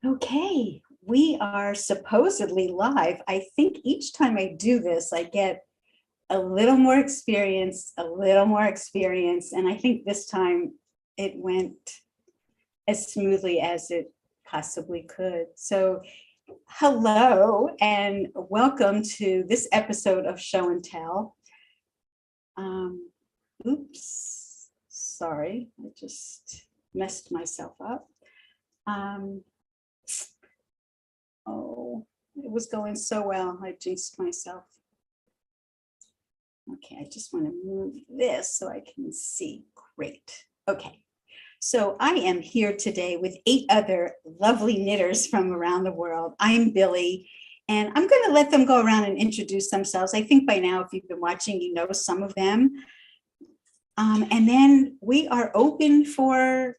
Okay, we are supposedly live. I think each time I do this, I get a little more experience, and I think this time it went as smoothly as it possibly could. So, hello and welcome to this episode of Show and Tell. Oops, sorry, I just messed myself up. Oh, it was going so well. I jinxed myself. Okay, I just want to move this so I can see. Great. Okay, so I am here today with 8 other lovely knitters from around the world. I'm Billie, and I'm going to let them go around and introduce themselves. I think by now, if you've been watching, you know some of them. And then we are open for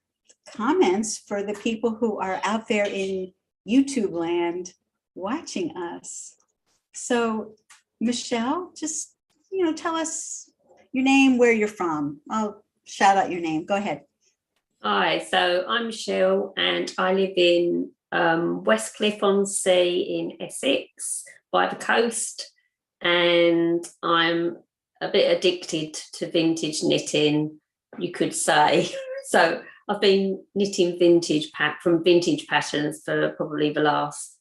comments for the people who are out there in YouTube land watching us. So Michelle, just, tell us your name, where you're from. I'll shout out your name. Go ahead. Hi, so I'm Michelle and I live in Westcliff-on-Sea in Essex by the coast, and I'm a bit addicted to vintage knitting, you could say. So I've been knitting vintage patterns for probably the last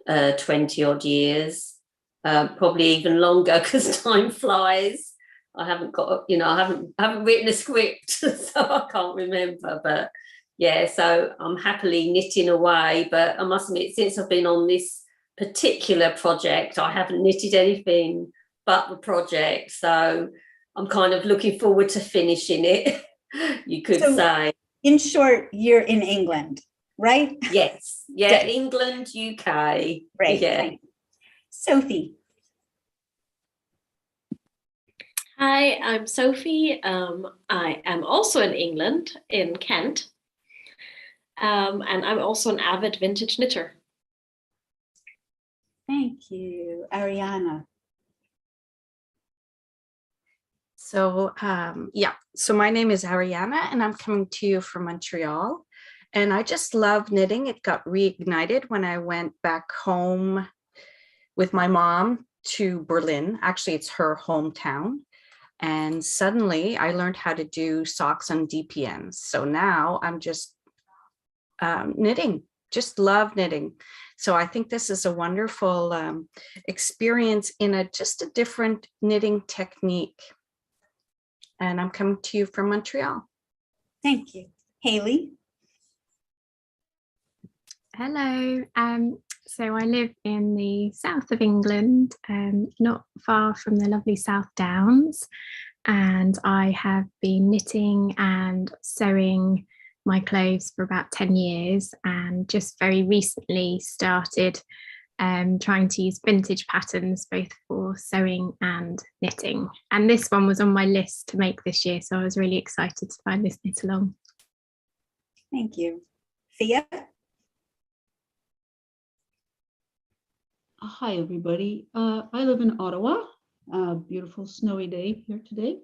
20 odd years, probably even longer because time flies. I haven't got, I haven't written a script, so I can't remember. But yeah, so I'm happily knitting away. But I must admit, since I've been on this particular project, I haven't knitted anything but the project. So I'm kind of looking forward to finishing it, you could say. In short, you're in England, right? Yes. Yeah, England, UK. Right. Yeah. Sophie. Hi, I'm Sophie. I am also in England, in Kent. And I'm also an avid vintage knitter. Thank you. Ariana. So so my name is Ariana and I'm coming to you from Montreal. And I just love knitting. It got reignited when I went back home with my mom to Berlin. Actually, it's her hometown. And suddenly I learned how to do socks on DPNs. So now I'm just knitting, just love knitting. So I think this is a wonderful experience in just a different knitting technique. And I'm coming to you from Montreal. Thank you. Haley. Hello. So I live in the south of England, not far from the lovely South Downs, and I have been knitting and sewing my clothes for about 10 years, and just very recently started trying to use vintage patterns both for sewing and knitting. And this one was on my list to make this year, so I was really excited to find this knit along. Thank you. Thea? Hi, everybody. I live in Ottawa. Beautiful snowy day here today.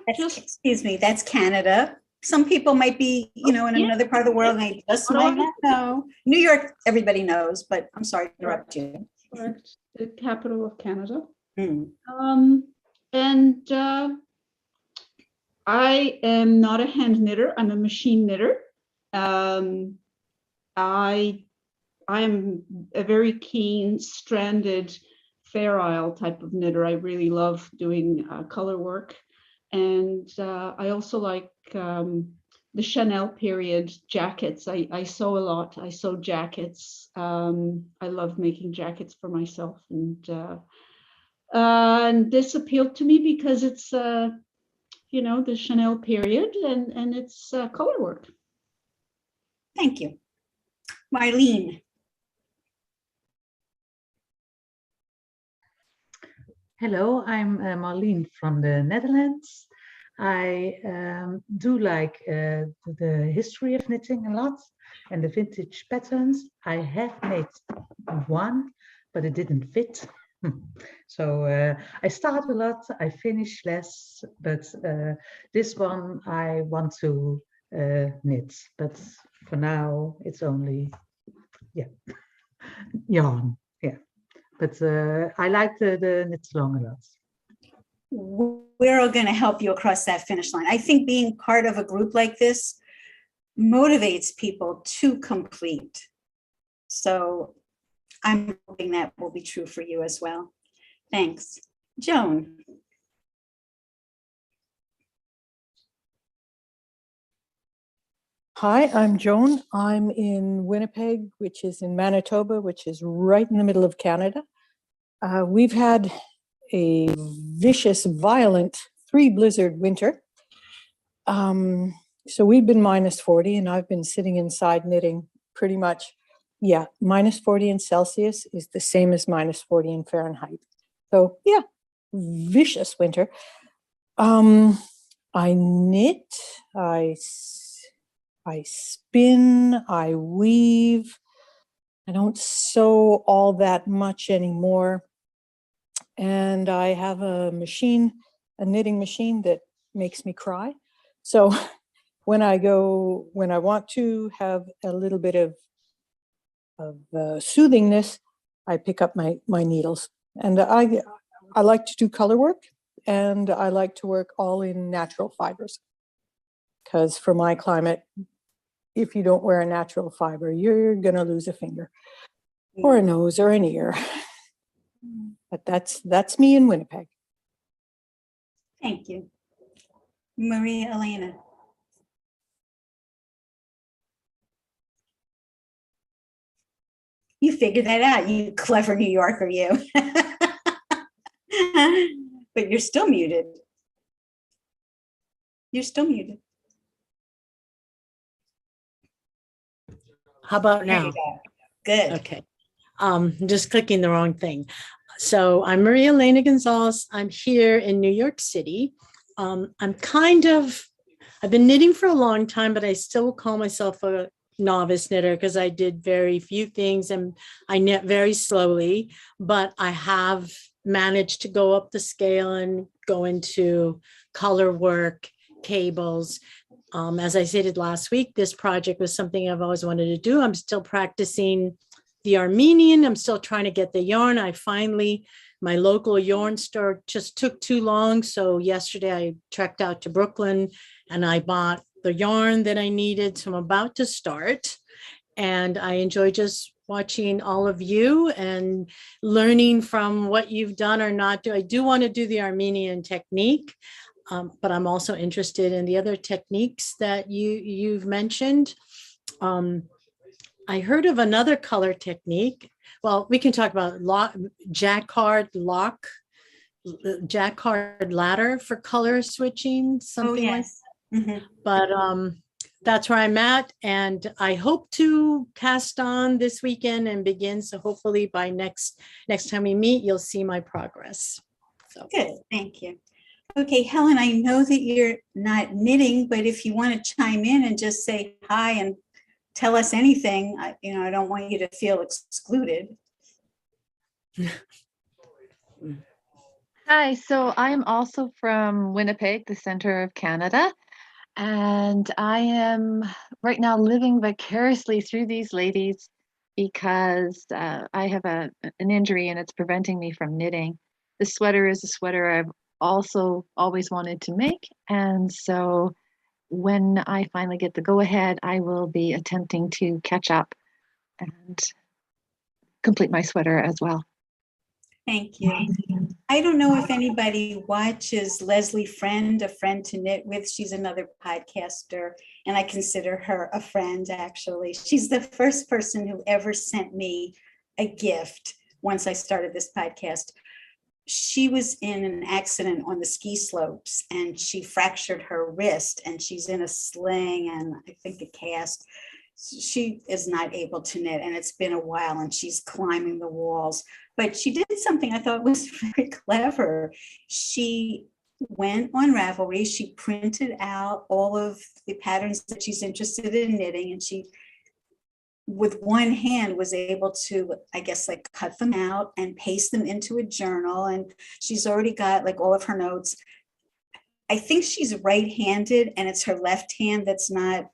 Excuse me, that's Canada. Some people might be, in another part of the world, and they just might not know. New York, everybody knows, but I'm sorry to interrupt you. Correct. The capital of Canada. Mm. I am not a hand knitter. I'm a machine knitter. I am a very keen, stranded, Fair Isle type of knitter. I really love doing color work. And I also like the Chanel period jackets. I sew a lot. I sew jackets. I love making jackets for myself. And this appealed to me because it's, the Chanel period and it's color work. Thank you. Marlene. Hello, I'm Marlene from the Netherlands. I do like the history of knitting a lot and the vintage patterns. I have made one, but it didn't fit. So I start a lot, I finish less, but this one I want to knits. But for now, it's only, yarn. Yeah. But I like the knits along a lot. We're all going to help you across that finish line. I think being part of a group like this motivates people to complete. So I'm hoping that will be true for you as well. Thanks. Joan. Hi, I'm Joan. I'm in Winnipeg, which is in Manitoba, which is right in the middle of Canada. We've had a vicious, violent 3-blizzard winter. So we've been minus 40 and I've been sitting inside knitting pretty much. Yeah, minus 40 in Celsius is the same as minus 40 in Fahrenheit. So yeah, vicious winter. I knit, I spin, I weave. I don't sew all that much anymore. And I have a knitting machine that makes me cry. So when I want to have a little bit of soothingness, I pick up my needles. And I like to do color work, and I like to work all in natural fibers. Because for my climate, if you don't wear a natural fiber, you're going to lose a finger or a nose or an ear. But that's me in Winnipeg. Thank you. Maria Elena. You figured that out, you clever New Yorker, you. But you're still muted. You're still muted. How about There now? you go. Good. Okay. Just clicking the wrong thing. So I'm Maria Elena Gonzalez. I'm here in New York City. I've been knitting for a long time, but I still call myself a novice knitter because I did very few things and I knit very slowly, but I have managed to go up the scale and go into color work, cables. As I stated last week, this project was something I've always wanted to do. I'm still practicing the Armenian. I'm still trying to get the yarn. My local yarn store just took too long. So yesterday I trekked out to Brooklyn and I bought the yarn that I needed. So I'm about to start. And I enjoy just watching all of you and learning from what you've done or not do. I do want to do the Armenian technique, but I'm also interested in the other techniques that you've mentioned. I heard of another color technique. Well, we can talk about jacquard ladder for color switching, something like that. Mm-hmm. But that's where I'm at. And I hope to cast on this weekend and begin. So hopefully by next time we meet, you'll see my progress. So Good, thank you. Okay, Helen, I know that you're not knitting, but if you want to chime in and just say hi and tell us anything, I don't want you to feel excluded. Hi, so I'm also from Winnipeg, the center of Canada, and I am right now living vicariously through these ladies because I have an injury and it's preventing me from knitting. The sweater is a sweater I've also always wanted to make, and so when I finally get the go-ahead, I will be attempting to catch up and complete my sweater as well. Thank you. I don't know if anybody watches Leslie Friend, A Friend to Knit With. She's another podcaster, and I consider her a friend, actually. She's the first person who ever sent me a gift once I started this podcast. She was in an accident on the ski slopes and she fractured her wrist and she's in a sling and I think a cast. She is not able to knit and it's been a while and she's climbing the walls, but she did something I thought was very clever. She went on Ravelry, she printed out all of the patterns that she's interested in knitting and she with one hand was able to, I guess, like cut them out and paste them into a journal. And she's already got like all of her notes. I think she's right-handed and it's her left hand that's not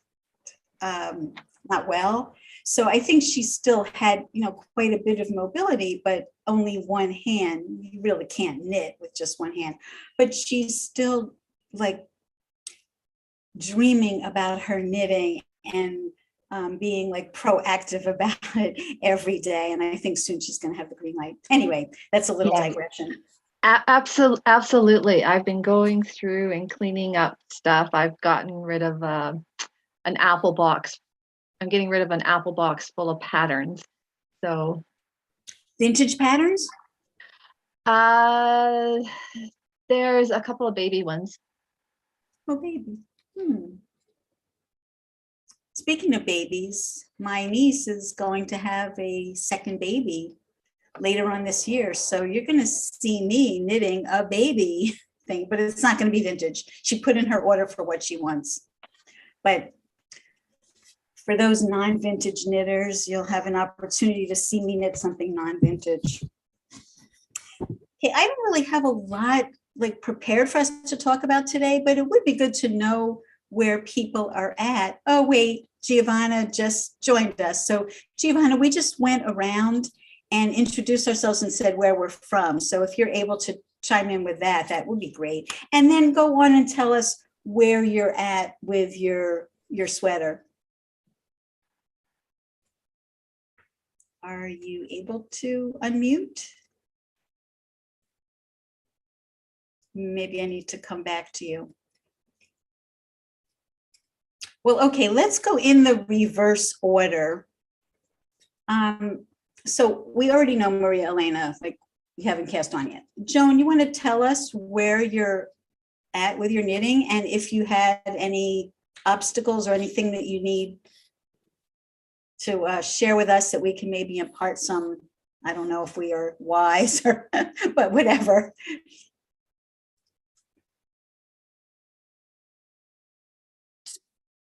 well. So I think she still had, quite a bit of mobility, but only one hand. You really can't knit with just one hand. But she's still like dreaming about her knitting and being like proactive about it every day. And I think soon she's going to have the green light. Anyway, that's a little digression. Absolutely. I've been going through and cleaning up stuff. I've gotten rid of an apple box. I'm getting rid of an apple box full of patterns. So vintage patterns? There's a couple of baby ones. Oh, baby. Speaking of babies, my niece is going to have a second baby later on this year. So you're going to see me knitting a baby thing, but it's not going to be vintage. She put in her order for what she wants. But for those non-vintage knitters, you'll have an opportunity to see me knit something non-vintage. Okay, I don't really have a lot like prepared for us to talk about today, but it would be good to know where people are at. Oh, wait, Giovanna just joined us. So Giovanna, we just went around and introduced ourselves and said where we're from. So if you're able to chime in with that, that would be great. And then go on and tell us where you're at with your sweater. Are you able to unmute? Maybe I need to come back to you. Well, okay, let's go in the reverse order. So we already know Maria Elena, like we haven't cast on yet. Joan, you want to tell us where you're at with your knitting and if you had any obstacles or anything that you need to share with us that we can maybe impart some, I don't know if we are wise or, but whatever.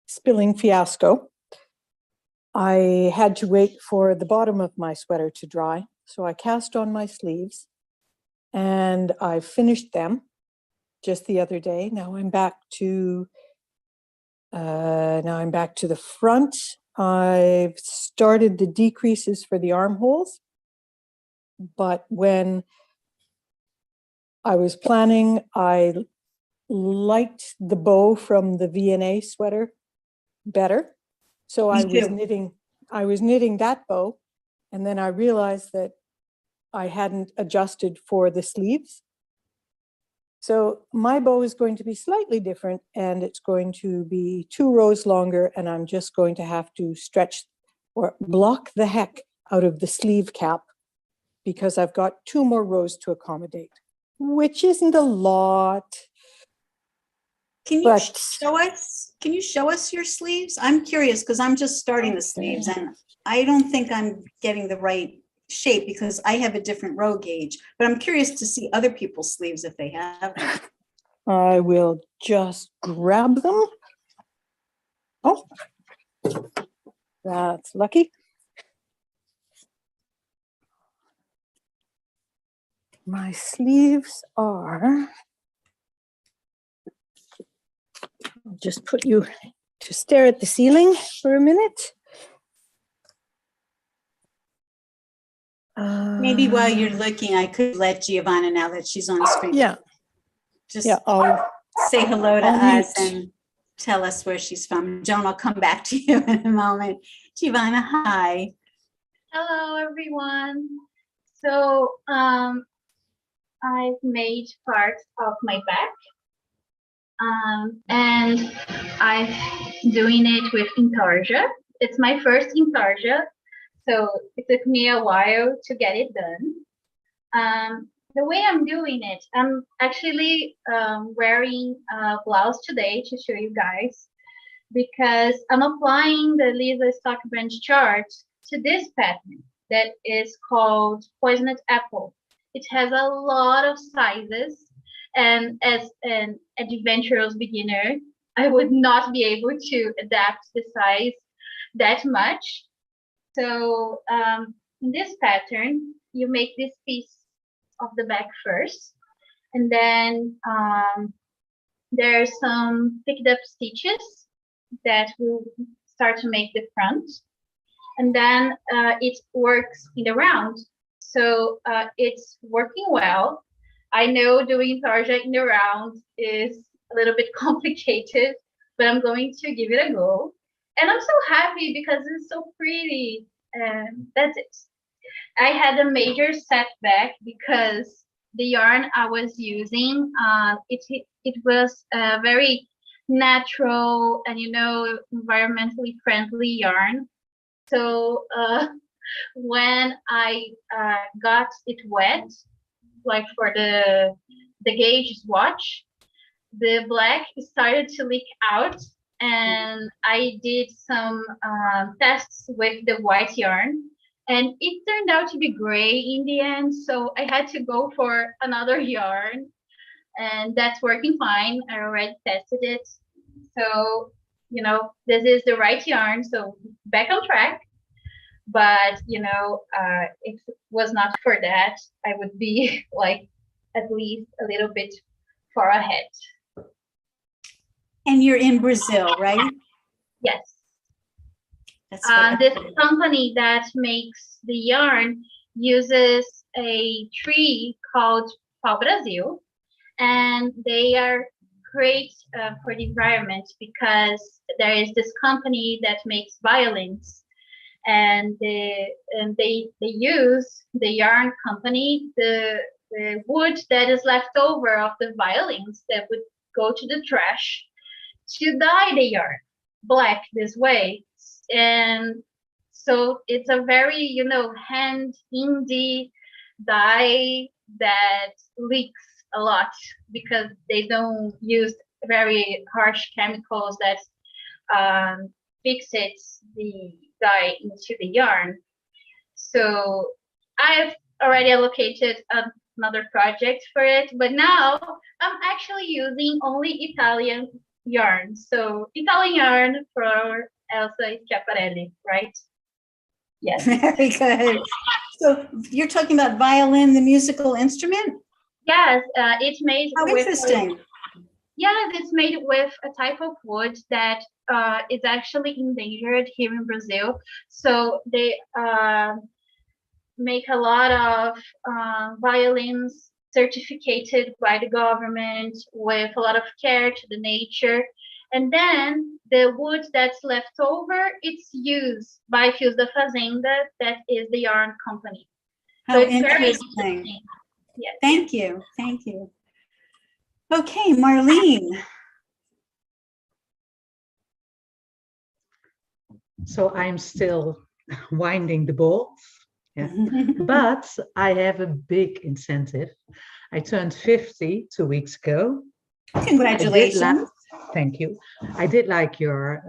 Spilling fiasco. I had to wait for the bottom of my sweater to dry. So I cast on my sleeves and I finished them just the other day. Now I'm back to the front. I've started the decreases for the armholes, but when I was planning, I liked the bow from the V&A sweater better. So I was knitting that bow, and then I realized that I hadn't adjusted for the sleeves. So my bow is going to be slightly different, and it's going to be 2 rows longer, and I'm just going to have to stretch or block the heck out of the sleeve cap because I've got 2 more rows to accommodate, which isn't a lot. Can you show us? Can you show us your sleeves? I'm curious because I'm just starting the sleeves and I don't think I'm getting the right shape because I have a different row gauge, but I'm curious to see other people's sleeves if they have them. I will just grab them. Oh, that's lucky. My sleeves are, I'll just put you to stare at the ceiling for a minute. Maybe while you're looking, I could let Giovanna, now that she's on screen. Yeah. Just I'll say hello to us mute. and tell us where she's from. Joan, I'll come back to you in a moment. Giovanna, hi. Hello, everyone. So I've made parts of my back. And I'm doing it with intarsia. It's my first intarsia, so it took me a while to get it done. The way I'm doing it, I'm actually wearing a blouse today to show you guys because I'm applying the Lisa Stock Branch chart to this pattern that is called Poisoned Apple. It has a lot of sizes. And as an adventurous beginner, I would not be able to adapt the size that much. So in this pattern, you make this piece of the back first, and then there's some picked up stitches that will start to make the front, and then it works in the round. So it's working well. I know doing tarja in the round is a little bit complicated, but I'm going to give it a go. And I'm so happy because it's so pretty. And that's it. I had a major setback because the yarn I was using, it was a very natural and environmentally friendly yarn. So when I got it wet, like for the gauge swatch, the black started to leak out, and I did some tests with the white yarn, and it turned out to be gray in the end. So I had to go for another yarn, and that's working fine. I already tested it. So, this is the right yarn. So back on track. But, if it was not for that, I would be like at least a little bit far ahead. And you're in Brazil, right? Yes. That's what This company that makes the yarn uses a tree called pau-brasil, and they are great for the environment because there is this company that makes violins, and they use the yarn company, the wood that is left over of the violins that would go to the trash, to dye the yarn black this way. And so it's a very, hand indie dye that leaks a lot because they don't use very harsh chemicals that fixates the dye into the yarn. So I've already allocated another project for it, but now I'm actually using only Italian yarn. So Italian yarn for Elsa Schiaparelli, right? Yes. Very good. So you're talking about violin, the musical instrument? Yes, it's made How with interesting. Yes, it's made with a type of wood that is actually endangered here in Brazil. So they make a lot of violins certificated by the government with a lot of care to the nature. And then the wood that's left over, it's used by Fios da Fazenda, that is the yarn company. How it's very interesting. Yes. Thank you. Thank you. Okay, Marlene. So I'm still winding the bolts. Yeah. But I have a big incentive. I turned 50 2 weeks ago. Congratulations. Thank you. I did like your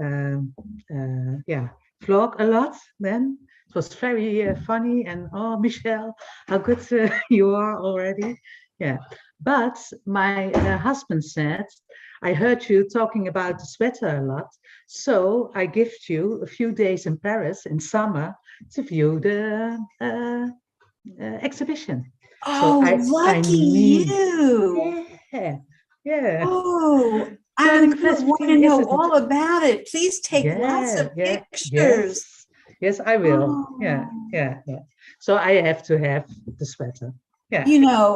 vlog a lot then. It was very funny, and oh, Michelle, how good you are already. Yeah. But my husband said, I heard you talking about the sweater a lot, so I gift you a few days in Paris in summer to view the exhibition. Oh, so lucky you. Yeah. Yeah. Oh, So I the want question to know is, all about it. Please take lots of pictures. Yes, I will. Oh. Yeah. So I have to have the sweater. Yeah.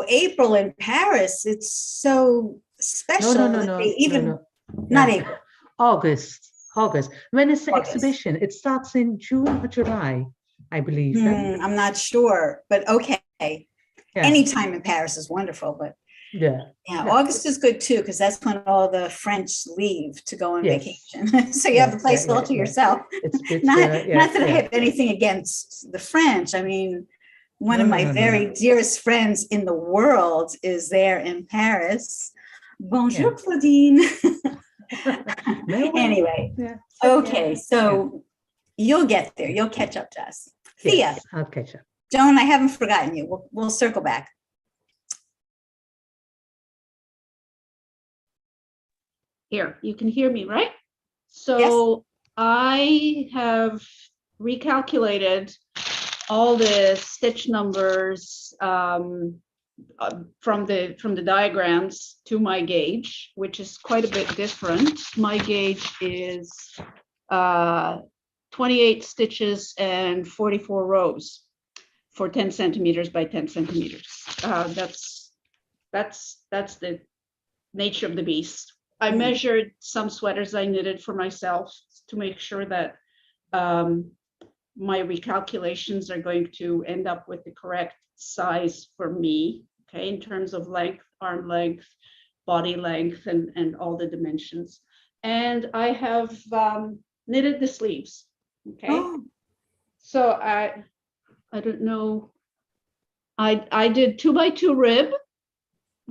April in Paris, it's so special. Not April. August. When is the exhibition? It starts in June or July, I believe. I'm not sure, but okay. Yeah. Anytime in Paris is wonderful, but yeah. August is good too, because that's when all the French leave to go on vacation. So you have the place all to yourself. It's not that I have anything against the French. I mean, one of my very dearest friends in the world is there in Paris. Bonjour, Claudine. Anyway, okay, so you'll get there. You'll catch up to us. Thea, I'll catch up. Joan, I haven't forgotten you. We'll circle back. Here, you can hear me, right? So I have recalculated all the stitch numbers from the diagrams to my gauge, which is quite a bit different. My gauge is 28 stitches and 44 rows for 10 centimeters by 10 centimeters. That's the nature of the beast. I measured some sweaters I knitted for myself to make sure that my recalculations are going to end up with the correct size for me, okay, in terms of length, arm length, body length, and all the dimensions. And I have knitted the sleeves, okay? Oh. So I don't know, I did 2x2 rib,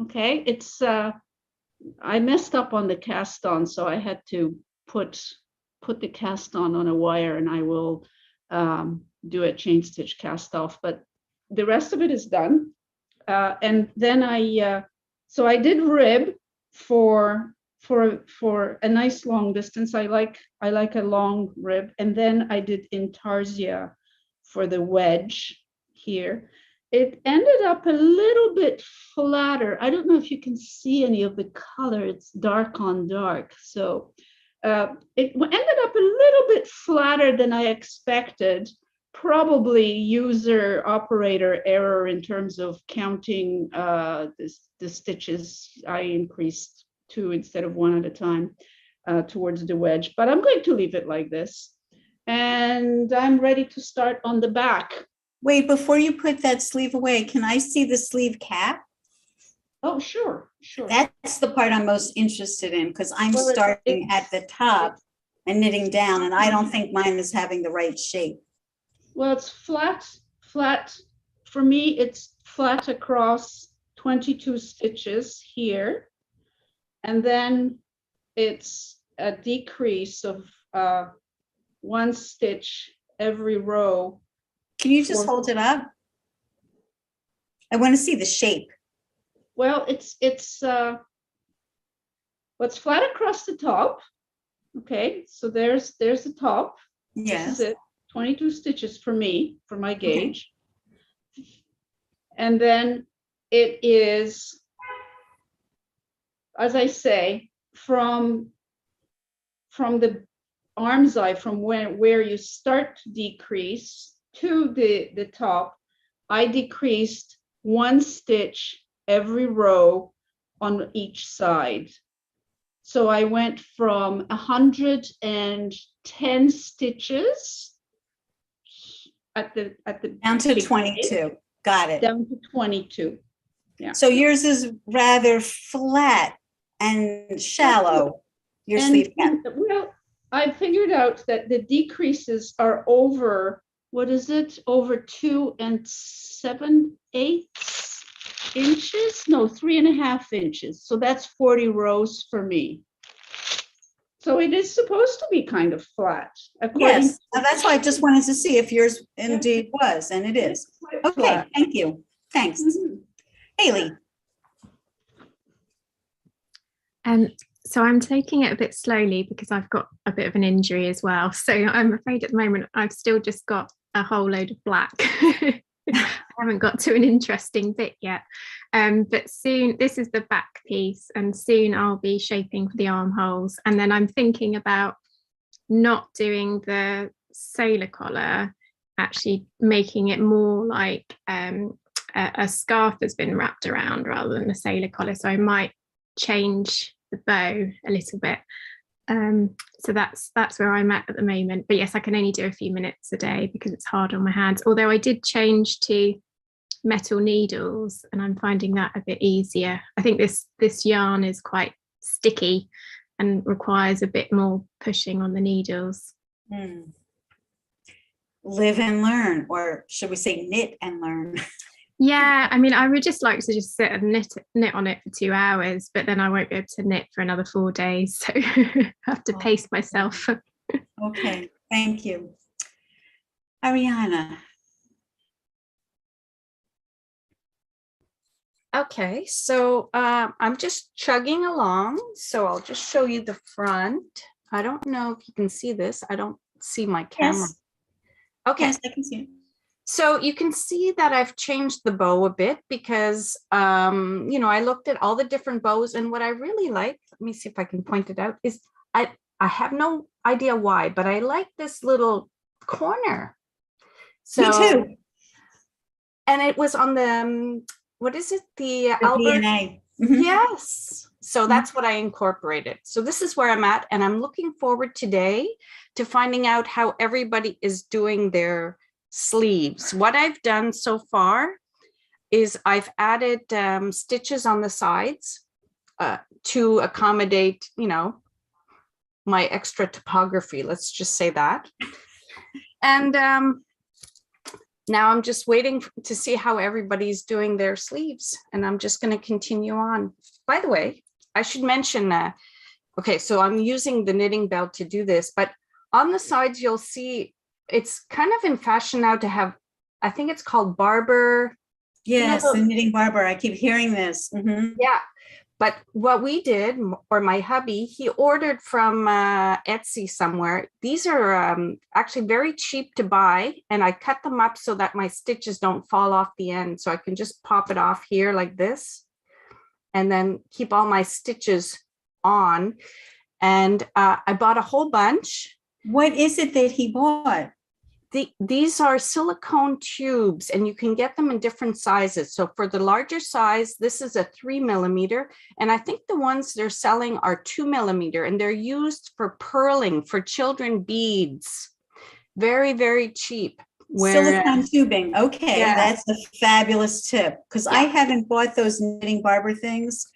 okay? It's, I messed up on the cast on, so I had to put the cast on a wire, and I will do a chain stitch cast off, but the rest of it is done. And then so I did rib for a nice long distance. I like a long rib, and then I did intarsia for the wedge here. It ended up a little bit flatter. I don't know if you can see any of the color. It's dark on dark. So it ended up a little bit flatter than I expected. Probably user operator error in terms of counting the stitches. I increased 2 instead of 1 at a time towards the wedge, but I'm going to leave it like this. And I'm ready to start on the back. Wait, before you put that sleeve away, can I see the sleeve cap? Oh, sure. That's the part I'm most interested in, because I'm starting at the top and knitting down, and I don't think mine is having the right shape. Well, it's flat. For me, it's flat across 22 stitches here. And then it's a decrease of 1 stitch every row. Can you just hold it up? I want to see the shape. Well, it's flat across the top. Okay, so there's the top. Yes. This is it. 22 stitches for me, for my gauge. Okay. And then it is, as I say, from the arm's eye, from where you start to decrease to the top, I decreased 1 stitch every row on each side. So I went from 110 stitches at the down to 22. Got it. Down to 22. Yeah. So yours is rather flat and shallow. Your sleeve cap. Well, I figured out that the decreases are over, what is it? Over 2 7/8 inches? No, 3.5 inches. So that's 40 rows for me. So it is supposed to be kind of flat. Yes, that's why I just wanted to see if yours indeed was, and it is. Okay, flat. Thank you. Thanks. Haley. So I'm taking it a bit slowly because I've got a bit of an injury as well. So I'm afraid at the moment I've still just got a whole load of black. I haven't got to an interesting bit yet. But soon, this is the back piece, and soon I'll be shaping for the armholes. And then I'm thinking about not doing the sailor collar, actually making it more like a scarf has been wrapped around rather than a sailor collar. So I might change the bow a little bit. So that's where I'm at the moment. But yes, I can only do a few minutes a day because it's hard on my hands. Although I did change to metal needles, and I'm finding that a bit easier. I think this yarn is quite sticky and requires a bit more pushing on the needles. Live and learn, or should we say knit and learn? Yeah, I mean, I would just like to just sit and knit on it for 2 hours, but then I won't be able to knit for another 4 days. So I have to pace myself. Okay, thank you. Ariana. Okay, so I'm just chugging along. So I'll just show you the front. I don't know if you can see this. I don't see my camera. Yes. Okay. Yes, I can see it. So you can see that I've changed the bow a bit because, I looked at all the different bows, and what I really like, let me see if I can point it out, is I have no idea why, but I like this little corner. So, Me too. And it was on the, what is it? The Albert? DNA. Mhm. Yes. So that's what I incorporated. So this is where I'm at, and I'm looking forward today to finding out how everybody is doing their sleeves. What I've done so far is I've added stitches on the sides to accommodate, my extra topography. Let's just say that. And now I'm just waiting to see how everybody's doing their sleeves, and I'm just going to continue on. By the way, I should mention, okay, so I'm using the knitting belt to do this, but on the sides, you'll see it's kind of in fashion now to have, I think it's called barber. Yes, the knitting barber. I keep hearing this. Mhm. Yeah. But what we did, or my hubby, he ordered from Etsy somewhere. These are actually very cheap to buy, and I cut them up so that my stitches don't fall off the end. So I can just pop it off here like this, and then keep all my stitches on. And I bought a whole bunch. What is it that he bought? These are silicone tubes, and you can get them in different sizes. So for the larger size, this is a 3 millimeter. And I think the ones they're selling are 2 millimeter, and they're used for purling for children beads. Very, very cheap. Silicone tubing. Okay, Yeah. That's a fabulous tip, because I haven't bought those knitting barber things.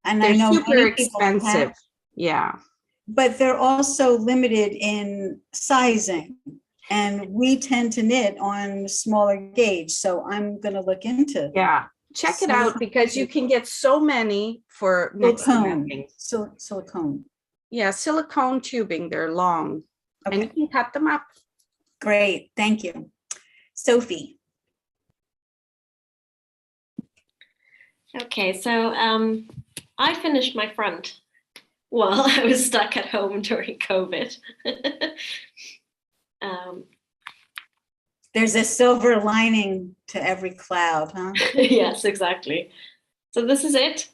And They're I know super many people expensive. have, Yeah. but they're also limited in sizing. And we tend to knit on smaller gauge. So I'm going to look into Yeah. Check it out, because you can get so many for next to nothing. Silicone. Yeah, silicone tubing. They're long. Okay. And you can cut them up. Great. Thank you. Sophie. Okay, so I finished my front while I was stuck at home during COVID. There's a silver lining to every cloud, huh? Yes, exactly. So this is it.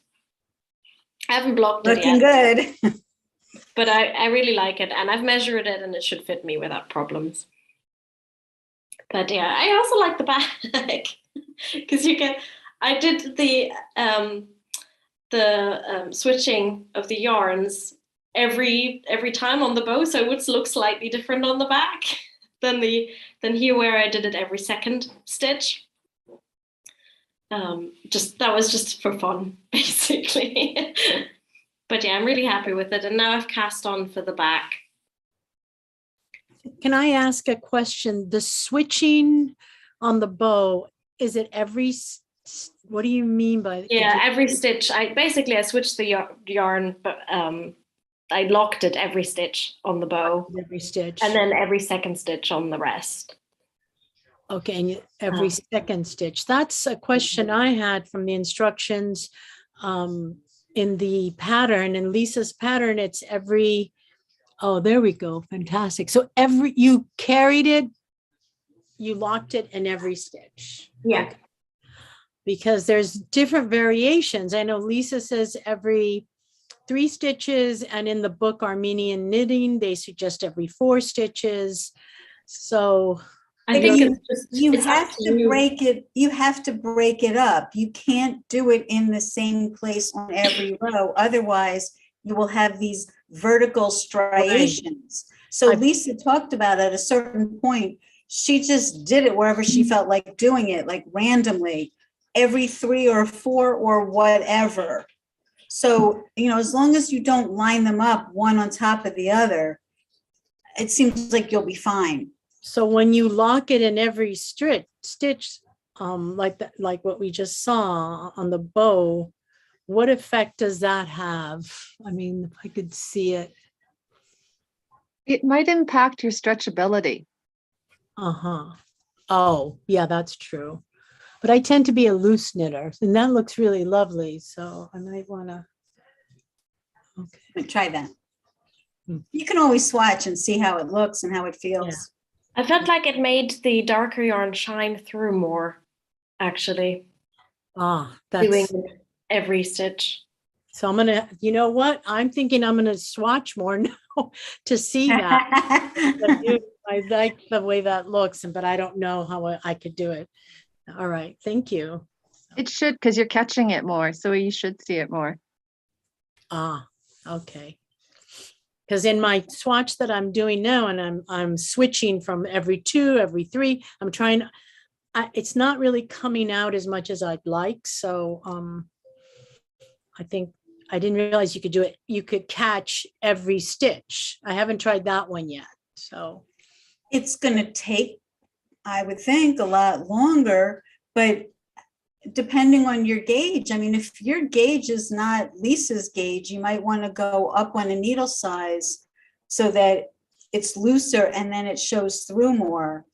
I haven't blocked it Looking yet. good. But I really like it, and I've measured it, and it should fit me without problems. But yeah, I also like the back because I did the switching of the yarns every time on the bow, so it would look slightly different on the back than here where I did it every second stitch. That was just for fun, basically. But yeah, I'm really happy with it, and now I've cast on for the back. Can I ask a question? The switching on the bow, is it every, what do you mean by? Yeah, every stitch. I switched the yarn, but I locked it every stitch on the bow. Every stitch. And then every second stitch on the rest. Okay, and every second stitch. That's a question I had from the instructions in the pattern. In Lisa's pattern, it's every, oh, there we go. Fantastic. So you carried it, you locked it in every stitch. Yeah. Okay. Because there's different variations. I know Lisa says every 3 stitches, and in the book Armenian Knitting, they suggest every 4 stitches. So I think you have to break it. You have to break it up. You can't do it in the same place on every row. Otherwise, you will have these vertical striations. So Lisa talked about at a certain point, she just did it wherever she felt like doing it, like randomly, every 3 or 4 or whatever. So, as long as you don't line them up one on top of the other, it seems like you'll be fine. So when you lock it in every stitch, like what we just saw on the bow, what effect does that have? I mean, if I could see it. It might impact your stretchability. Uh-huh. Oh, yeah, that's true. But I tend to be a loose knitter, and that looks really lovely. So I might want to. Okay. Try that. You can always swatch and see how it looks and how it feels. I felt like it made the darker yarn shine through more, actually, Ah, doing that's every stitch. so I'm gonna, you know what? I'm thinking I'm gonna swatch more now to see that. I like the way that looks, but I don't know how I could do it. All right, thank you. It should, because you're catching it more, so you should see it more. Ah, okay. Because in my swatch that I'm doing now, and I'm switching from every 2, every 3, I'm trying, it's not really coming out as much as I'd like. So I think I didn't realize you could do it. You could catch every stitch. I haven't tried that one yet. So It's going to take, I would think, a lot longer, but depending on your gauge, I mean, if your gauge is not Lisa's gauge, you might want to go up on a needle size so that it's looser and then it shows through more.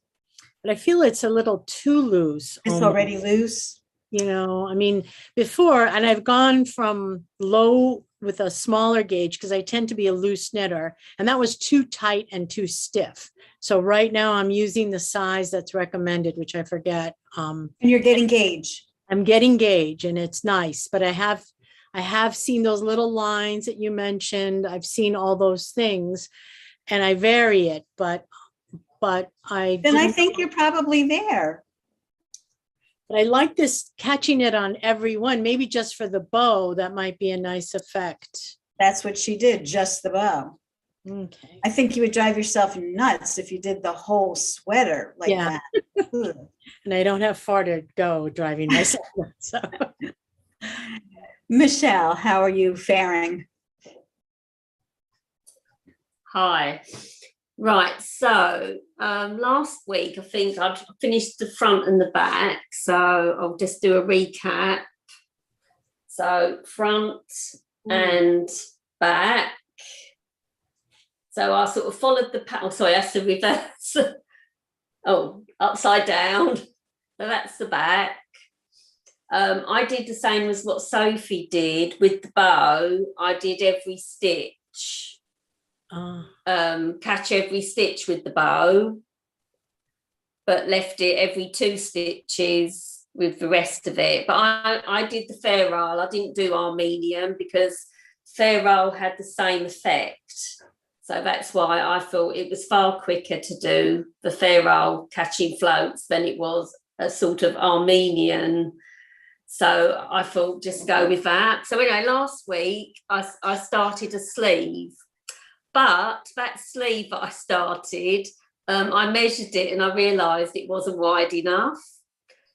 but I feel it's a little too loose. It's almost. already loose. You know, I mean, before, and I've gone from low with a smaller gauge because I tend to be a loose knitter, and that was too tight and too stiff. So right now I'm using the size that's recommended, which I forget. And you're getting gauge. I'm getting gauge, and it's nice, but I have seen those little lines that you mentioned. I've seen all those things, and I vary it, but Then I think you're probably there. But I like this catching it on every one, maybe just for the bow, that might be a nice effect. That's what she did, just the bow. Okay. I think you would drive yourself nuts if you did the whole sweater like Yeah. that. Ugh. And I don't have far to go driving myself. So. Michelle, how are you faring? Hi. Right, so last week I think I'd finished the front and the back, so I'll just do a recap. So front and back. So I sort of followed the pattern. Oh, sorry, that's the reverse. Oh, upside down. So that's the back. I did the same as what Sophie did with the bow. I did every stitch. Catch every stitch with the bow, but left it every 2 stitches with the rest of it. But I did the ferrule. I didn't do Armenian because ferrule had the same effect. So that's why I thought it was far quicker to do the ferrule catching floats than it was a sort of Armenian. So I thought just go with that. So anyway, last week I started a sleeve. But that sleeve that I started, I measured it and I realised it wasn't wide enough.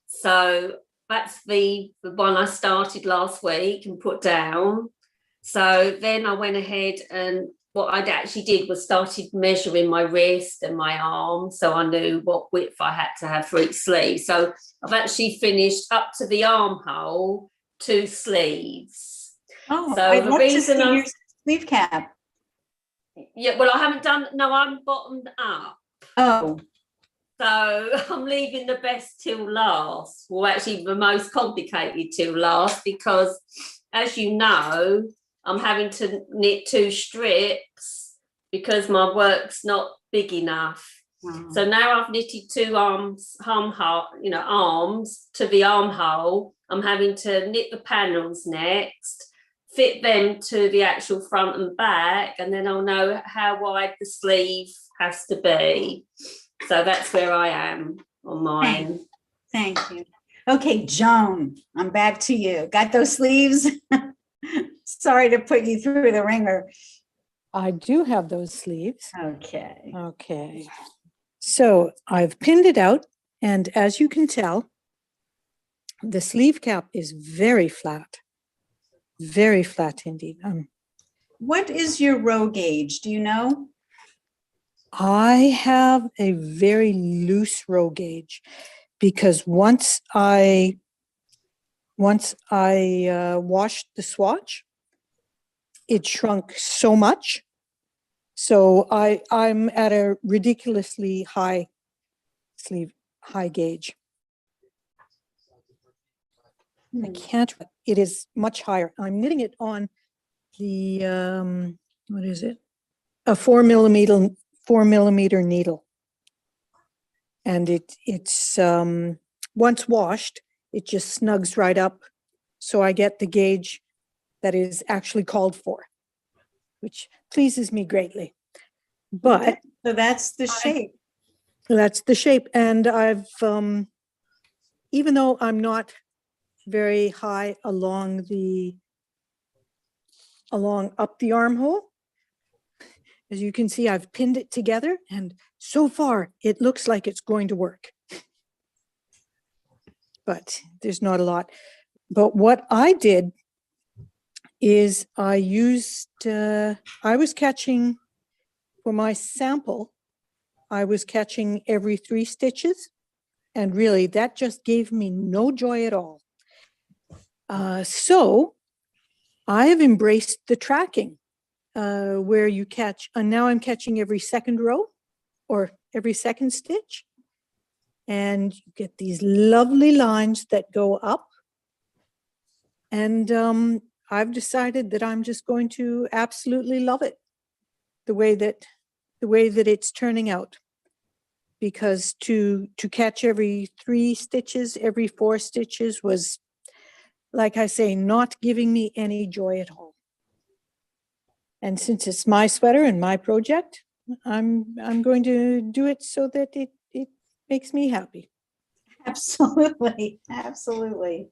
So that's the one I started last week and put down. So then I went ahead, and what I actually did was started measuring my wrist and my arm, so I knew what width I had to have for each sleeve. So I've actually finished up to the armhole 2 sleeves. Oh, so I'd the love to reason see your sleeve cap. Yeah, well, I haven't done, no, I'm bottomed up. Oh. So I'm leaving the best till last. Well, actually the most complicated till last, because as you know, I'm having to knit 2 strips because my work's not big enough. Wow. So now I've knitted 2 arms to the armhole. I'm having to knit the panels next, fit them to the actual front and back, and then I'll know how wide the sleeve has to be. So that's where I am on mine. Thank you. Okay, Joan, I'm back to you. Got those sleeves? Sorry to put you through the ringer. I do have those sleeves. Okay. Okay. So I've pinned it out, and as you can tell, the sleeve cap is very flat. Very flat indeed. What is your row gauge? Do you know? I have a very loose row gauge because once I washed the swatch, it shrunk so much. So I'm at a ridiculously high gauge. I can't, it is much higher. I'm knitting it on the, what is it? A 4 millimeter needle. And it's once washed, it just snugs right up. So I get the gauge that is actually called for, which pleases me greatly. But so that's the shape. That's the shape. And I've, even though I'm not very high along up the armhole, as you can see, I've pinned it together, and so far it looks like it's going to work. But there's not a lot. But what I did is I used, I was catching, for my sample, I was catching every 3 stitches. And really, that just gave me no joy at all. So I have embraced the tracking where you catch, and now I'm catching every 2nd row or every 2nd stitch. And you get these lovely lines that go up. And I've decided that I'm just going to absolutely love it the way that it's turning out. Because to catch every 3 stitches, every 4 stitches was, like I say, not giving me any joy at all. And since it's my sweater and my project, I'm going to do it so that it makes me happy. Absolutely, absolutely.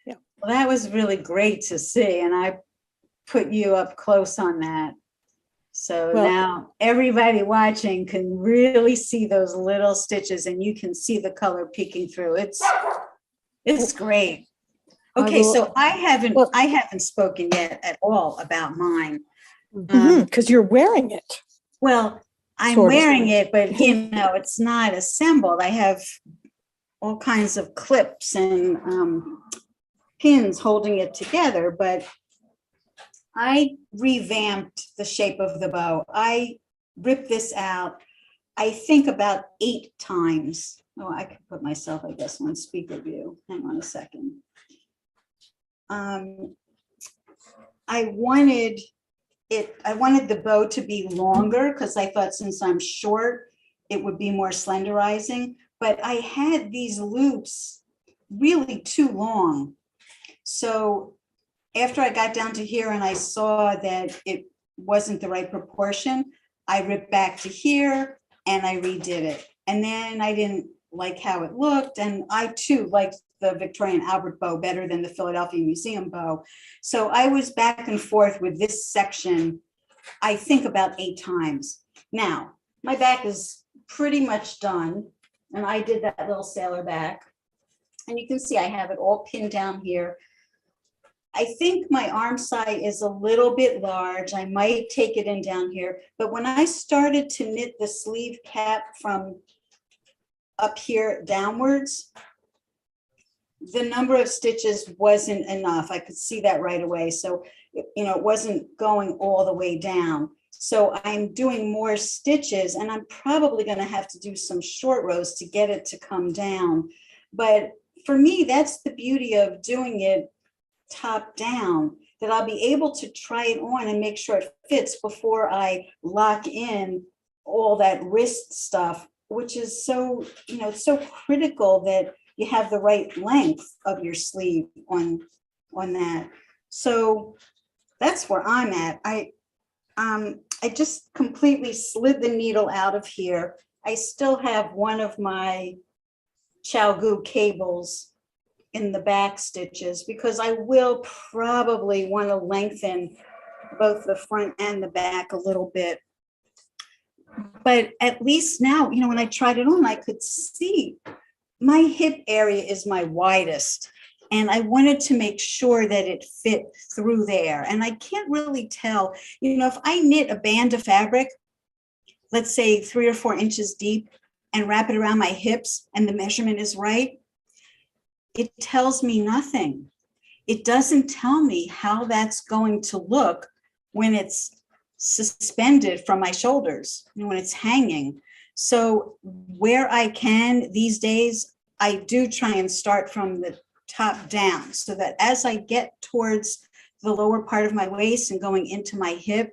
Yeah. Well, that was really great to see, and I put you up close on that. So now everybody watching can really see those little stitches, and you can see the color peeking through. It's great. Okay, so I haven't spoken yet at all about mine. Because you're wearing it. Well, I'm Sort of. wearing it, but it's not assembled. I have all kinds of clips and pins holding it together, but I revamped the shape of the bow. I ripped this out, I think about 8 times. Oh, I could put myself, I guess, on speaker view. Hang on a second. I wanted the bow to be longer because I thought since I'm short, it would be more slenderizing, but I had these loops really too long. So after I got down to here and I saw that it wasn't the right proportion, I ripped back to here and I redid it. And then I didn't like how it looked. And I too liked the Victoria and Albert bow better than the Philadelphia Museum bow. So I was back and forth with this section, I think about 8 times. Now, my back is pretty much done. And I did that little sailor back. And you can see I have it all pinned down here. I think my arm side is a little bit large. I might take it in down here. But when I started to knit the sleeve cap from up here downwards, the number of stitches wasn't enough. I could see that right away. So, it wasn't going all the way down. So I'm doing more stitches, and I'm probably going to have to do some short rows to get it to come down. But for me, that's the beauty of doing it top down, that I'll be able to try it on and make sure it fits before I lock in all that wrist stuff, which is so, it's so critical that you have the right length of your sleeve on that. So that's where I'm at. I just completely slid the needle out of here. I still have one of my ChiaoGoo cables in the back stitches because I will probably want to lengthen both the front and the back a little bit. But at least now, when I tried it on, I could see my hip area is my widest. And I wanted to make sure that it fit through there. And I can't really tell, if I knit a band of fabric, let's say 3 or 4 inches deep, and wrap it around my hips and the measurement is right, it tells me nothing. It doesn't tell me how that's going to look when it's suspended from my shoulders, when it's hanging. So where I can these days, I do try and start from the top down so that as I get towards the lower part of my waist and going into my hip,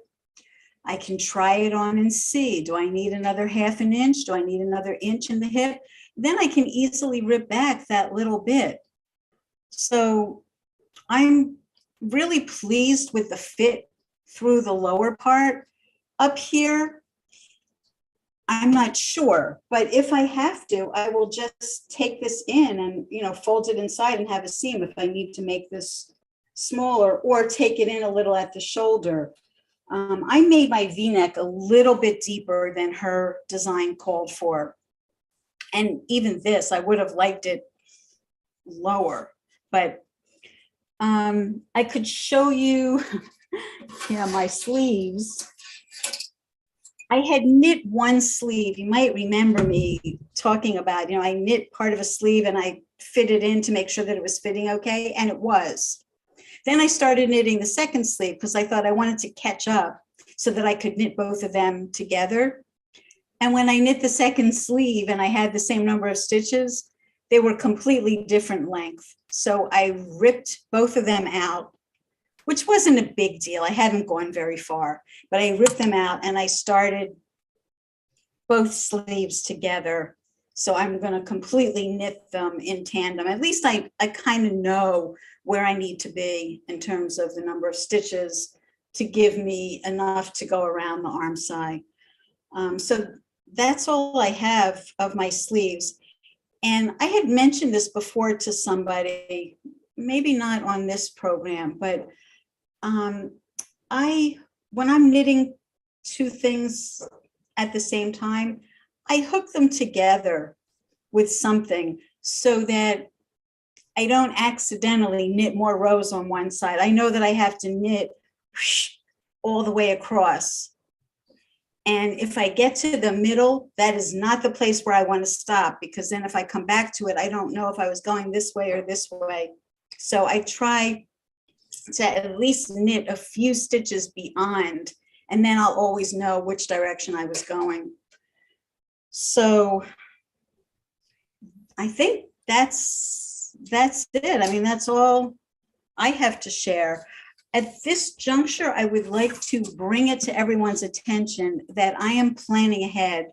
I can try it on and see, do I need another 1/2 inch? Do I need another inch in the hip? Then I can easily rip back that little bit. So I'm really pleased with the fit through the lower part. Up here, I'm not sure, but if I have to, I will just take this in and, you know, fold it inside and have a seam if I need to make this smaller, or take it in a little at the shoulder. I made my V-neck a little bit deeper than her design called for. And even this, I would have liked it lower, but I could show you, yeah, my sleeves. I had knit one sleeve. You might remember me talking about, you know, I knit part of a sleeve and I fit it in to make sure that it was fitting okay, and it was. Then I started knitting the second sleeve because I thought I wanted to catch up so that I could knit both of them together. And when I knit the second sleeve and I had the same number of stitches, they were completely different length. So I ripped both of them out, which wasn't a big deal. I hadn't gone very far, but I ripped them out and I started both sleeves together. So I'm going to completely knit them in tandem. At least I kind of know where I need to be in terms of the number of stitches to give me enough to go around the arm side. So that's all I have of my sleeves. And I had mentioned this before to somebody, maybe not on this program, but when I'm knitting two things at the same time, I hook them together with something so that I don't accidentally knit more rows on one side. I know that I have to knit all the way across. And if I get to the middle, that is not the place where I want to stop, because then if I come back to it, I don't know if I was going this way or this way. So I try to at least knit a few stitches beyond, and then I'll always know which direction I was going. So I think that's it. I mean, that's all I have to share. At this juncture, I would like to bring it to everyone's attention that I am planning ahead,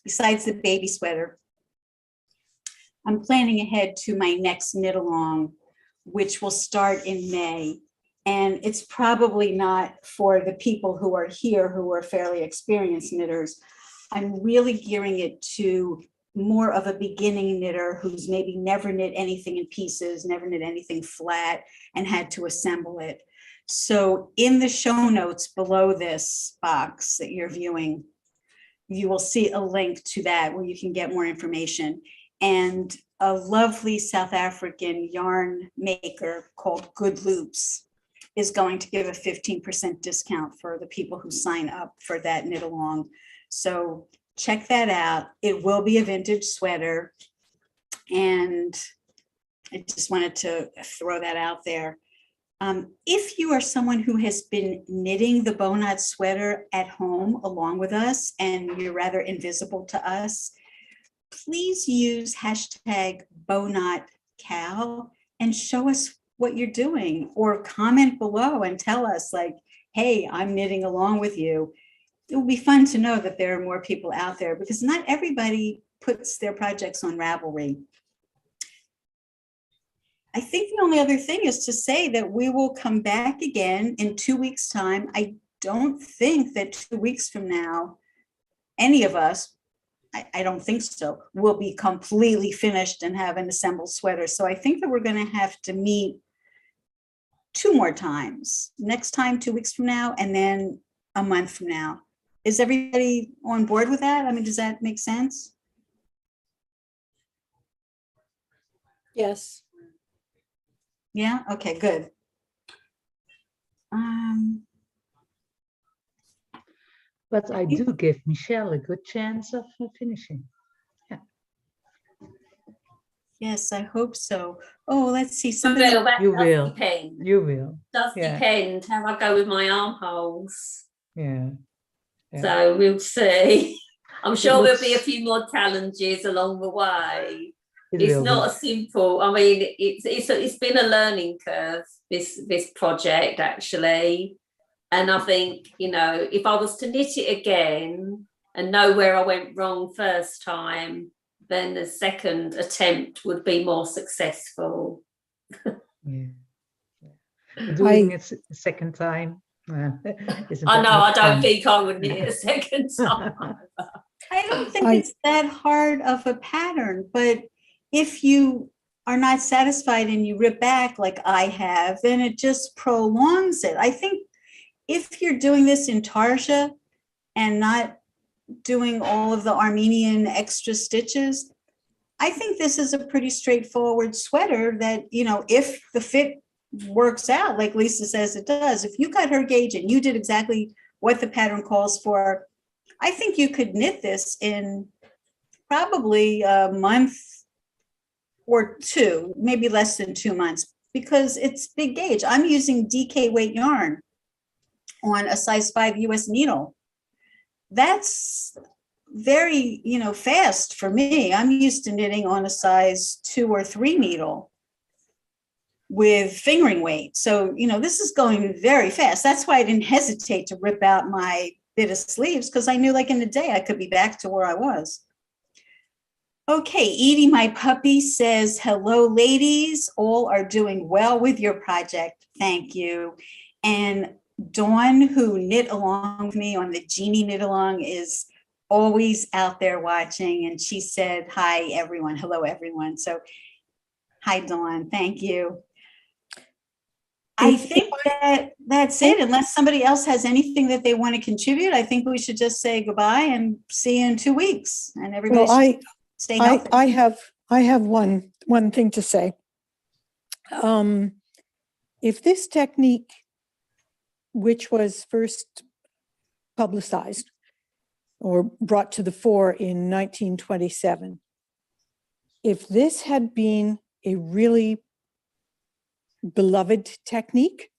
besides the baby sweater. I'm planning ahead to my next knit along, which will start in May. And it's probably not for the people who are here who are fairly experienced knitters. I'm really gearing it to more of a beginning knitter who's maybe never knit anything in pieces, never knit anything flat, and had to assemble it. So in the show notes below this box that you're viewing, you will see a link to that where you can get more information. And a lovely South African yarn maker called Good Loops is going to give a 15% discount for the people who sign up for that knit along. So check that out. It will be a vintage sweater. And I just wanted to throw that out there. If you are someone who has been knitting the bowknot sweater at home along with us and you're rather invisible to us, please use hashtag bowknotKAL and show us what you're doing, or comment below and tell us like, hey, I'm knitting along with you. It will be fun to know that there are more people out there, because not everybody puts their projects on Ravelry. I think the only other thing is to say that we will come back again in 2 weeks' time. I don't think that 2 weeks from now, any of us, I don't think so, will be completely finished and have an assembled sweater. So I think that we're going to have to meet 2 more times. Next time, 2 weeks from now, and then a month from now. Is everybody on board with that? I mean, does that make sense? Yes. Yeah, okay, good. But I do give Michelle a good chance of finishing. Yeah. Yes, I hope so. Oh, let's see. Well, that You does will. depend. You will. Does depend how I go with my armholes. Yeah. Yeah. So we'll see. I'm sure there'll looks- be a few more challenges along the way. It It's will not be. a simple. I mean, it's been a learning curve. This project actually. And I think, you know, if I was to knit it again and know where I went wrong first time, then the second attempt would be more successful. Yeah. Doing it a second time. Isn't I that know, I much don't fun? think I would knit a second time. I don't think it's that hard of a pattern, but if you are not satisfied and you rip back like I have, then it just prolongs it. I think if you're doing this in tarja and not doing all of the Armenian extra stitches, I think this is a pretty straightforward sweater that, you know, if the fit works out, like Lisa says it does, if you got her gauge and you did exactly what the pattern calls for, I think you could knit this in probably a month or two, maybe less than 2 months, because it's big gauge. I'm using DK weight yarn on a size 5 US needle. That's very, you know, fast for me. I'm used to knitting on a size 2 or 3 needle with fingering weight. So, you know, this is going very fast. That's why I didn't hesitate to rip out my bit of sleeves, because I knew like in a day I could be back to where I was. Okay, Edie, my puppy, says, hello, ladies. All are doing well with your project. Thank you. And Dawn, who knit along with me on the Genie Knit Along, is always out there watching. And she said, hi, everyone. Hello, everyone. So hi, Dawn. Thank you. I think that's it. Unless somebody else has anything that they want to contribute, I think we should just say goodbye and see you in 2 weeks. And everybody should stay healthy. I have one thing to say. If this technique, which was first publicized or brought to the fore in 1927, if this had been a really beloved technique,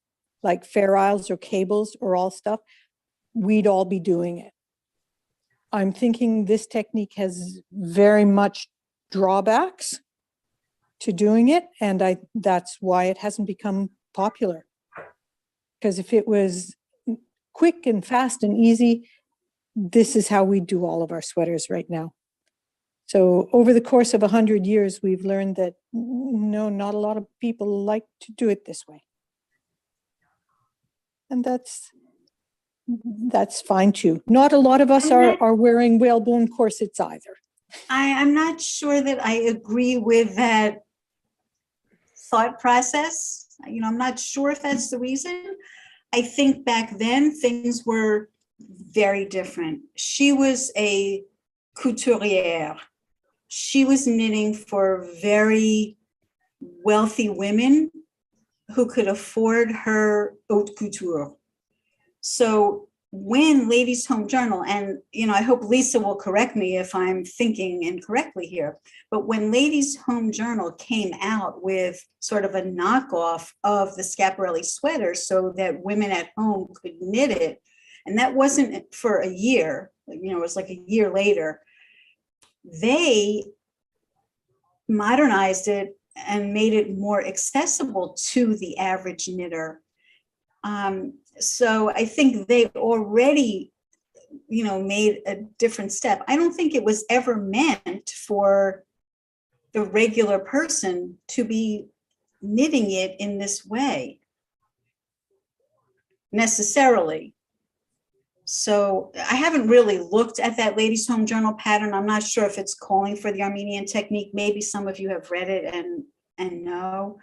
like Fair Isles or cables or all stuff, we'd all be doing it. I'm thinking this technique has very much drawbacks to doing it, and that's why it hasn't become popular. Because if it was quick and fast and easy, this is how we do all of our sweaters right now. So over the course of 100 years, we've learned that no, not a lot of people like to do it this way. And that's fine too. Not a lot of us are wearing whalebone corsets either. I'm not sure that I agree with that thought process. You know, I'm not sure if that's the reason. I think back then things were very different. She was a couturière. She was knitting for very wealthy women who could afford her haute couture. So when Ladies Home Journal, and you know, I hope Lisa will correct me if I'm thinking incorrectly here, but when Ladies Home Journal came out with sort of a knockoff of the Schiaparelli sweater so that women at home could knit it, and that wasn't for a year, you know, it was like a year later, they modernized it and made it more accessible to the average knitter. So I think they already, you know, made a different step. I don't think it was ever meant for the regular person to be knitting it in this way necessarily. So I haven't really looked at that Ladies Home Journal pattern. I'm not sure if it's calling for the Armenian technique. Maybe some of you have read it and know.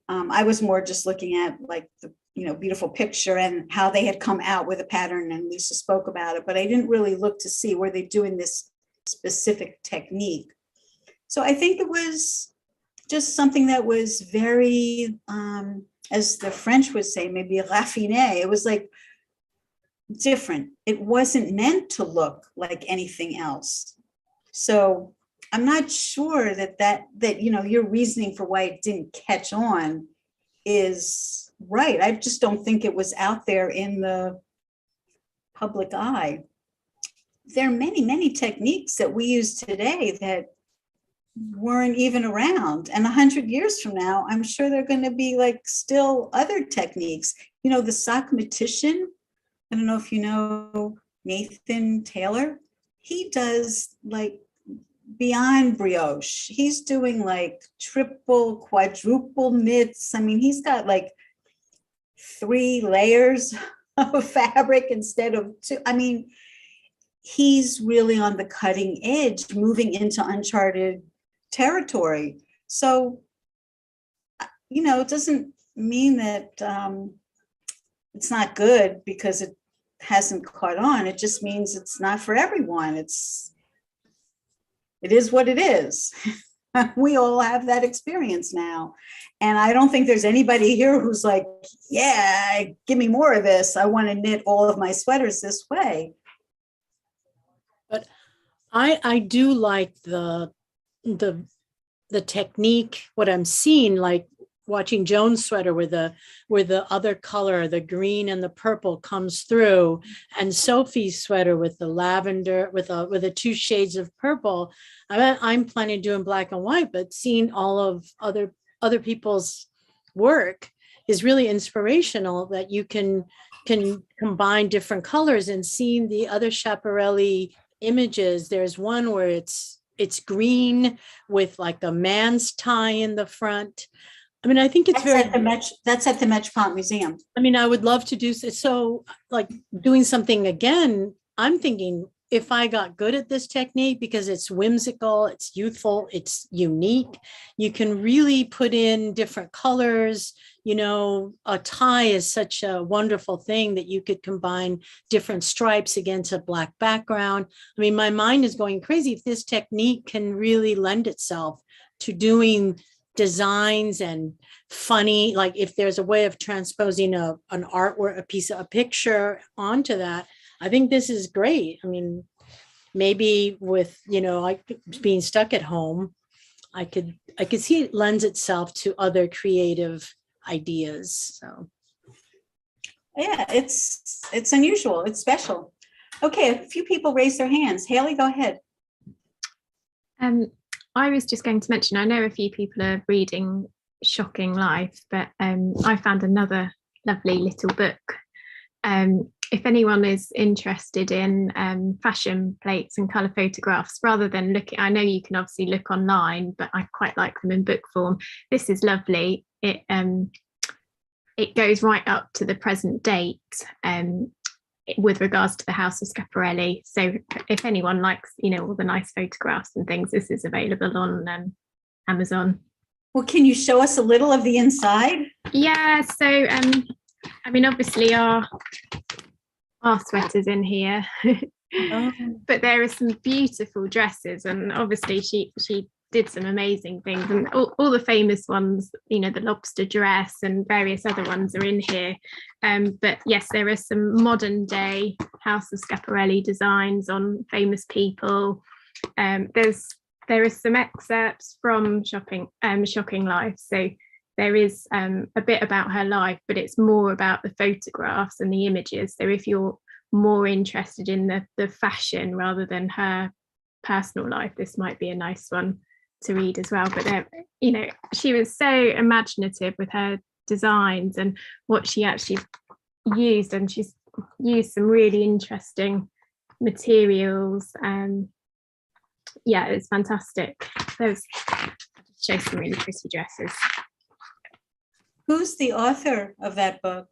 I was more just looking at like the, you know, beautiful picture and how they had come out with a pattern, and Lisa spoke about it, but I didn't really look to see were they doing this specific technique. So I think it was just something that was very, as the French would say, maybe raffiné. It was like different. It wasn't meant to look like anything else. So I'm not sure that you know, your reasoning for why it didn't catch on is right. I just don't think it was out there in the public eye. There are many, many techniques that we use today that weren't even around. And 100 years from now, I'm sure there are going to be like still other techniques. You know, the sock matician I don't know if you know Nathan Taylor. He does like beyond brioche. He's doing like triple, quadruple knits. I mean, he's got like 3 layers of fabric instead of 2. I mean, he's really on the cutting edge, moving into uncharted territory. So, you know, it doesn't mean that it's not good because it hasn't caught on. It just means it's not for everyone. It is what it is. We all have that experience now. And I don't think there's anybody here who's like, yeah, give me more of this. I want to knit all of my sweaters this way. But I do like the technique, what I'm seeing, like watching Joan's sweater where the other color, the green and the purple comes through, and Sophie's sweater with the lavender, with the 2 shades of purple. I'm planning on doing black and white, but seeing all of other people's work is really inspirational, that you can combine different colors. And seeing the other Schiaparelli images, there's one where it's green with like a man's tie in the front. I mean, I think it's that's at the Metropolitan Museum. I mean, I would love to do so, like doing something again. I'm thinking if I got good at this technique, because it's whimsical, it's youthful, it's unique, you can really put in different colors. You know, a tie is such a wonderful thing that you could combine different stripes against a black background. I mean, my mind is going crazy if this technique can really lend itself to doing designs and funny, like if there's a way of transposing an artwork, a picture onto that. I think this is great. I mean, maybe with, you know, like being stuck at home, I could see it lends itself to other creative ideas. So yeah, it's unusual, it's special. Okay, a few people raised their hands. Haley, go ahead. I was just going to mention, I know a few people are reading Shocking Life, but I found another lovely little book. If anyone is interested in fashion plates and colour photographs, rather than looking, I know you can obviously look online, but I quite like them in book form. This is lovely. It goes right up to the present date with regards to the House of Schiaparelli. So if anyone likes, you know, all the nice photographs and things, this is available on Amazon. Well, can you show us a little of the inside? Yeah, so I mean, obviously our sweaters in here, but there are some beautiful dresses, and obviously she did some amazing things, and all the famous ones, you know, the lobster dress and various other ones are in here. But yes, there are some modern day House of Schiaparelli designs on famous people. There is some excerpts from Shocking Life. So there is a bit about her life, but it's more about the photographs and the images. So if you're more interested in the fashion rather than her personal life, this might be a nice one to read as well. But you know, she was so imaginative with her designs and what she actually used, and she's used some really interesting materials. Yeah, it's fantastic. There's show some really pretty dresses. Who's the author of that book?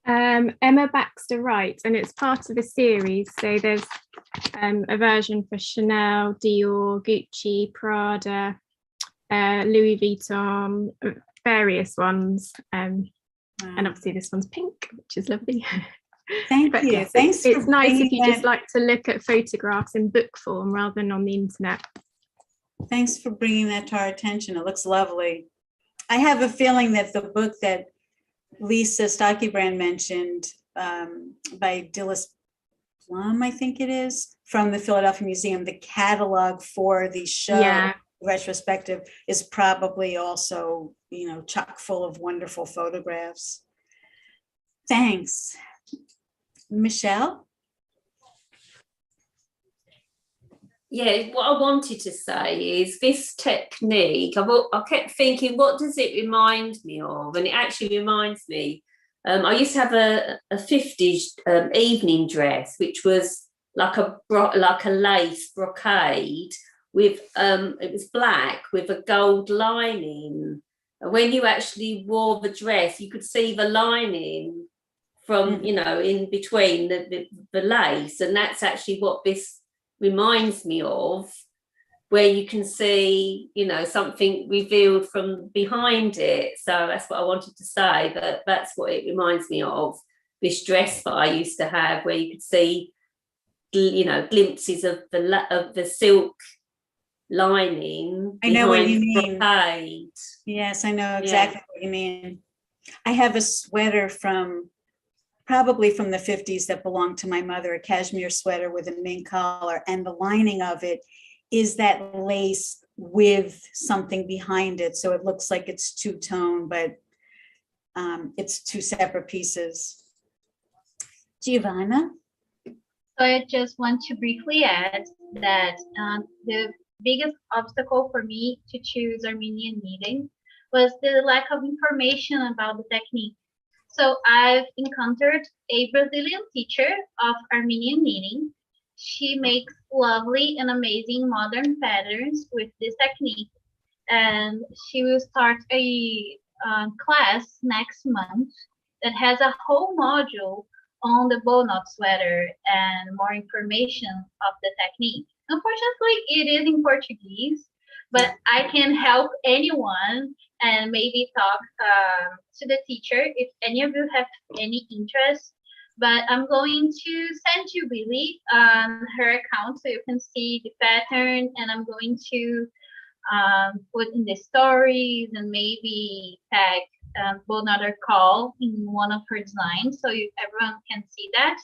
Emma Baxter Wright, and it's part of a series. So there's a version for Chanel, Dior, Gucci, Prada, Louis Vuitton, various ones. And obviously this one's pink, which is lovely. Thank you. Yes, Thanks. It's nice if you just like to look at photographs in book form rather than on the internet. Thanks for bringing that to our attention. It looks lovely. I have a feeling that the book that Lisa Stockybrand mentioned by Dilys Blum, I think it is, from the Philadelphia Museum, the catalog for the show retrospective is probably also, you know, chock full of wonderful photographs. Thanks. Michelle? Yeah, what I wanted to say is this technique, I kept thinking, what does it remind me of? And it actually reminds me I used to have a 50s evening dress, which was like a lace brocade with it was black with a gold lining. And when you actually wore the dress, you could see the lining from, you know, in between the lace. And that's actually what this reminds me of, where you can see, you know, something revealed from behind it. So that's what I wanted to say, that that's what it reminds me of, this dress that I used to have, where you could see, you know, glimpses of the silk lining. I know what you behind mean. brocade. Yes, I know exactly what you mean. I have a sweater probably from the 50s that belonged to my mother, a cashmere sweater with a mink collar, and the lining of it is that lace with something behind it. So it looks like it's two-tone, but it's two separate pieces. Giovanna? So I just want to briefly add that the biggest obstacle for me to choose Armenian knitting was the lack of information about the technique. So I've encountered a Brazilian teacher of Armenian knitting. She makes lovely and amazing modern patterns with this technique. And she will start a class next month that has a whole module on the bowknot sweater and more information of the technique. Unfortunately, it is in Portuguese, but I can help anyone and maybe talk to the teacher if any of you have any interest. But I'm going to send you Billie her account so you can see the pattern, and I'm going to put in the stories and maybe tag bowknotKAL in one of her designs so everyone can see that.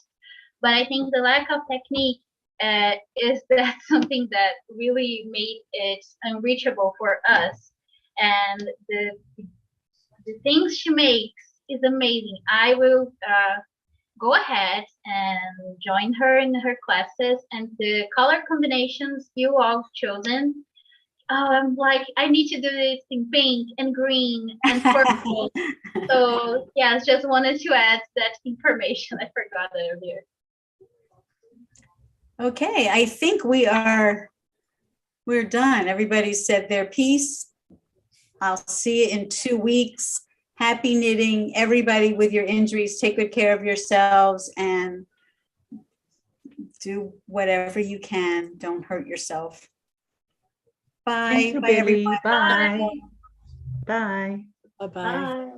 But I think the lack of technique is that something that really made it unreachable for us. And the things she makes is amazing. I will go ahead and join her in her classes, and the color combinations you all chosen. I'm like, I need to do this in pink and green and purple. So yes, just wanted to add that information. I forgot earlier. Okay, I think we're done. Everybody said their piece. I'll see you in 2 weeks. Happy knitting. Everybody with your injuries, take good care of yourselves and do whatever you can. Don't hurt yourself. Bye. Thank you, Bye, Billie. everyone. Bye. Bye. Bye-bye. Bye.